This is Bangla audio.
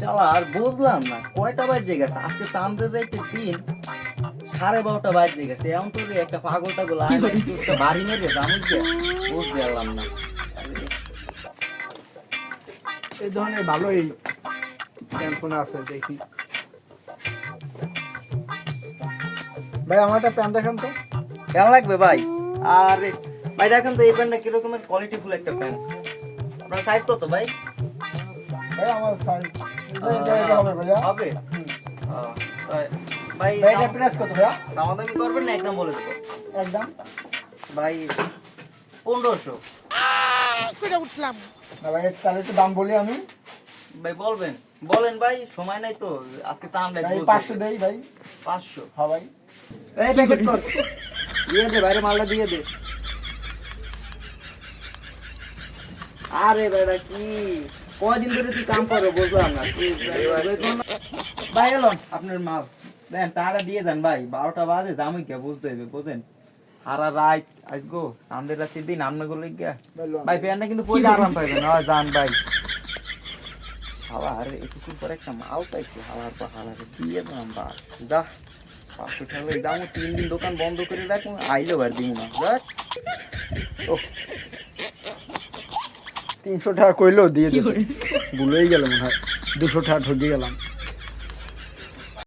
শালা আর বুঝলাম না কয়টা বাজে গেছে আজকে চাঁদের রাইতে দিন 12:30 বাজে গেছে এমন তো যে একটা পাগল টাগল একটা বাড়ি মেরে জামুক বুঝতে পারলাম না এই ধরনের ভালোই প্যান্ট আছে দেখি ভাই আমার একটা প্যান্ট দেখান তো কেমন লাগবে ভাই? আর ভাই দেখেন তো এই প্যান্টটা কিরকমের কোয়ালিটি ফুল একটা প্যান্ট আপনার সাইজ কত ভাই? ভাই আমার সাইজ এটা হবে ভাইয়া হবে ভাই ভাই এটা প্রাইস কত ভাইয়া দামাদামি করবেন না একদম বলে দেবো একদম ভাই 1500 করে উঠলাম না ভাই তাহলে একটু দাম বলি আমি ভাই বলেন ভাই সময় নাই তো আজকে চান ভাই 500 দেই ভাই 500 হ্যাঁ ভাই এই প্যাকেট কর দিয়ে দে বাইরে মালটা দিয়ে দে আরে দাদা কি কয়দিন ধরে তুই কাম করো বুঝলাম না ভাই এলো আপনার মাল দেন টাকা দিয়ে যান ভাই 12টা বাজে জামুই কে বুঝতে হবে বুঝেন সারা রাত আজগো সামনের রাতের দিন আমনে গুলো গিয়া ভাই প্যান্টটা কিন্তু পরে আরাম পাইবেন না যান ভাই শালা আরে একটু পর একটা মাল পাইছি হালার পর হালার দিয়ে দিলাম বাস যা 500 টাকা লই যাবো 3 দিন দোকান বন্ধ করে রাখবো আইলো আর দিব না যাক ও 300 টাকা কইলো দিয়ে দিতে ভুলেই গেল মনে হয় 200 টাকা ঠকে গেলাম